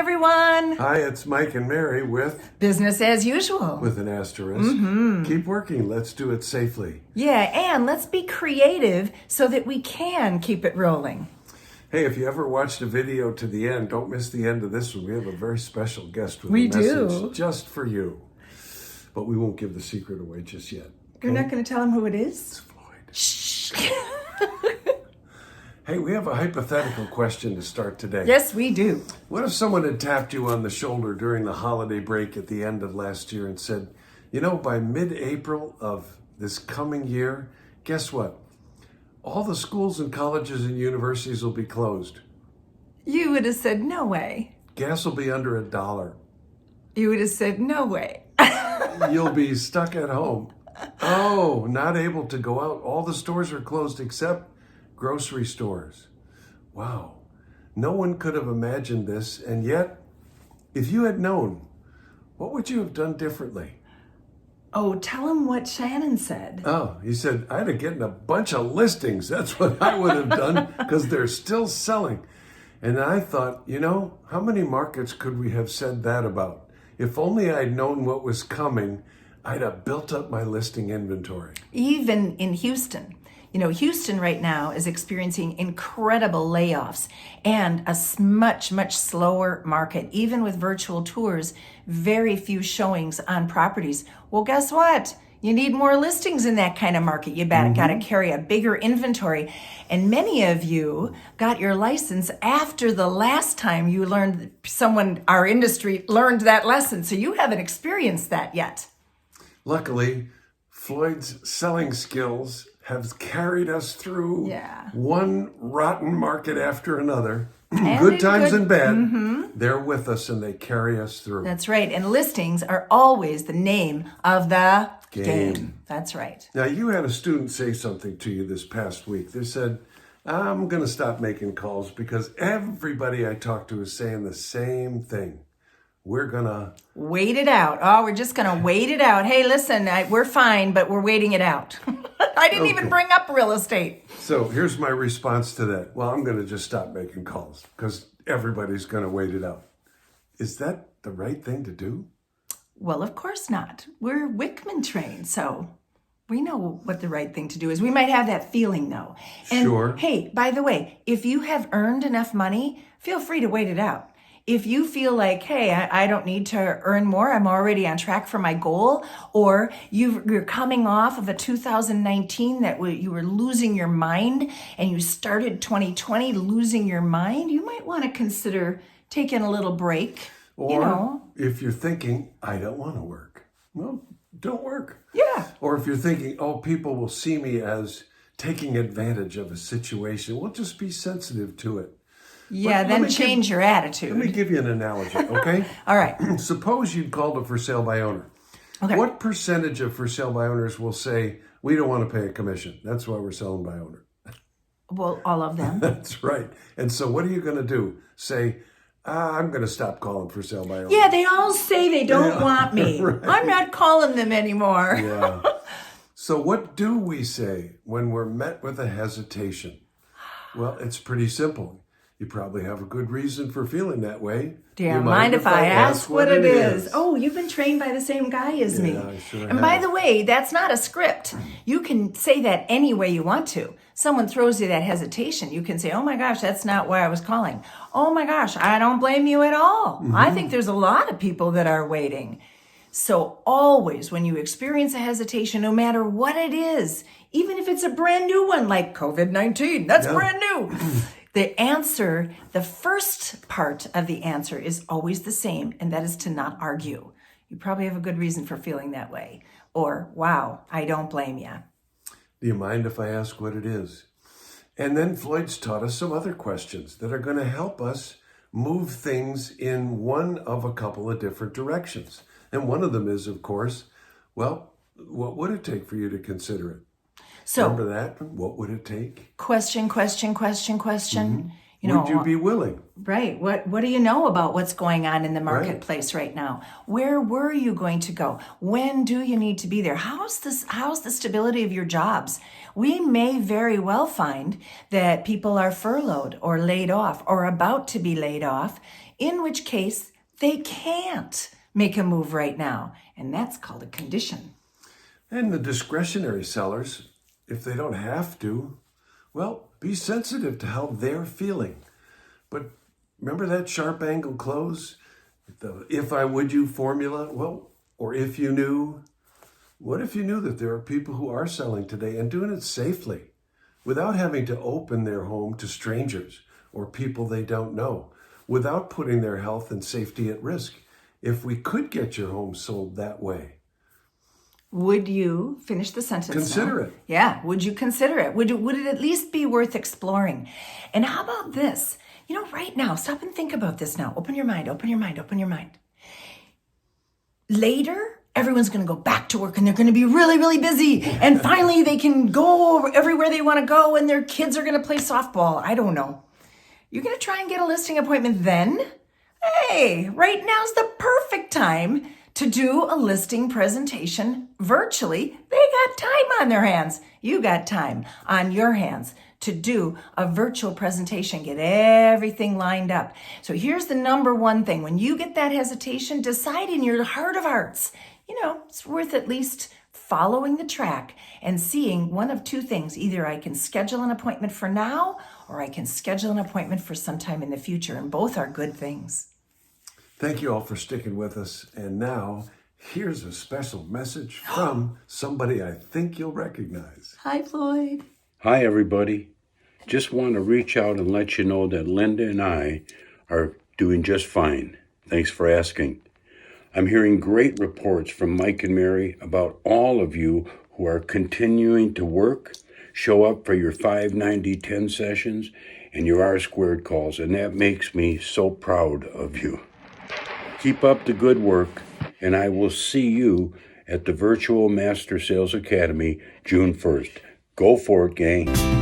everyone. Hi, it's Mike and Mary with Business as usual. With an asterisk. Keep working. Let's do it safely. Yeah, and let's be creative so that we can keep it rolling. Hey, if you ever watched a video to the end, don't miss the end of this one. We have a very special guest with We a message do. just for you. But we won't give the secret away just yet. Okay? You're not going to tell him who it It's is? Floyd. Shh. Hey, we have a hypothetical question to start today. Yes, we do. What if someone had tapped you on the shoulder during the holiday break at the end of last year and said, you know, by mid-April of this coming year, guess what? All the schools and colleges and universities will be closed. You would have said, no way. Gas will be under $1. You would have said, no way. You'll be stuck at home. Oh, not able to go out. All the stores are closed except grocery stores. Wow. No one could have imagined this. And yet, if you had known, what would you have done differently? Oh, tell him what Shannon said. Oh, he said, I'd have gotten a bunch of listings. That's what I would have done because they're still selling. And I thought, you know, how many markets could we have said that about? If only I'd known what was coming, I'd have built up my listing inventory. Even in Houston. You know, Houston right now is experiencing incredible layoffs and a much, much slower market. Even with virtual tours, very few showings on properties. Well, guess what? You need more listings in that kind of market. You got to carry a bigger inventory. And many of you got your license after the last time you learned, our industry learned that lesson. So you haven't experienced that yet. Luckily, Floyd's selling skills have carried us through one rotten market after another. Good times and bad, they're with us and they carry us through. That's right. And listings are always the name of the game. That's right. Now, you had a student say something to you this past week. They said, I'm going to stop making calls because everybody I talk to is saying the same thing. We're going to wait it out. Oh, we're just going to wait it out. Hey, listen, we're fine, but we're waiting it out. I didn't even bring up real estate. So here's my response to that. Well, I'm going to just stop making calls because everybody's going to wait it out. Is that the right thing to do? Well, of course not. We're Wickman trained, so we know what the right thing to do is. We might have that feeling, though. And sure. Hey, by the way, if you have earned enough money, feel free to wait it out. If you feel like, hey, I don't need to earn more, I'm already on track for my goal, or you're coming off of a 2019 that you were losing your mind and you started 2020 losing your mind, you might want to consider taking a little break. Or if you're thinking, I don't want to work, well, don't work. Yeah. Or if you're thinking, oh, people will see me as taking advantage of a situation, well, just be sensitive to it. Yeah, then change your attitude. Let me give you an analogy, okay? All right. Suppose you'd called a for sale by owner. Okay. What percentage of for sale by owners will say, we don't want to pay a commission? That's why we're selling by owner. Well, all of them. That's right. And so what are you going to do? Say, I'm going to stop calling for sale by owner. Yeah, they all say they don't want me. Right. I'm not calling them anymore. Yeah. So what do we say when we're met with a hesitation? Well, it's pretty simple. You probably have a good reason for feeling that way. Do you mind if I ask what it is? Oh, you've been trained by the same guy as me. I sure and by the way, that's not a script. You can say that any way you want to. Someone throws you that hesitation. You can say, oh my gosh, that's not why I was calling. Oh my gosh, I don't blame you at all. I think there's a lot of people that are waiting. So always when you experience a hesitation, no matter what it is, even if it's a brand new one like COVID-19, that's brand new. The answer, the first part of the answer is always the same, and that is to not argue. You probably have a good reason for feeling that way. Or, wow, I don't blame you. Do you mind if I ask what it is? And then Floyd's taught us some other questions that are going to help us move things in one of a couple of different directions. And one of them is, of course, well, what would it take for you to consider it? So, remember that? What would it take? Question. Would you be willing? Right. What do you know about what's going on in the marketplace right now? Where were you going to go? When do you need to be there? How's the stability of your jobs? We may very well find that people are furloughed or laid off or about to be laid off in which case they can't make a move right now. And that's called a condition. And the discretionary sellers, if they don't have to, well, be sensitive to how they're feeling. But remember that sharp angle close? The if I would you formula? Well, or if you knew. What if you knew that there are people who are selling today and doing it safely without having to open their home to strangers or people they don't know, without putting their health and safety at risk? If we could get your home sold that way. Would you finish the sentence? Consider now? it. Yeah. Would you consider it? Would it at least be worth exploring? And how about this? Right now, stop and think about this now. Open your mind, open your mind, open your mind. Later, everyone's going to go back to work and they're going to be really, really busy. And finally, they can go everywhere they want to go and their kids are going to play softball. I don't know. You're going to try and get a listing appointment then? Hey, right now's the perfect time to do a listing presentation virtually. They got time on their hands. You got time on your hands to do a virtual presentation, get everything lined up. So here's the number one thing. When you get that hesitation, decide in your heart of hearts, it's worth at least following the track and seeing one of two things. Either I can schedule an appointment for now, or I can schedule an appointment for sometime in the future. And both are good things. Thank you all for sticking with us. And now, here's a special message from somebody I think you'll recognize. Hi, Floyd. Hi, everybody. Just want to reach out and let you know that Linda and I are doing just fine. Thanks for asking. I'm hearing great reports from Mike and Mary about all of you who are continuing to work, show up for your 590-10 sessions, and your R-squared calls, and that makes me so proud of you. Keep up the good work, and I will see you at the Virtual Master Sales Academy June 1st. Go for it, gang.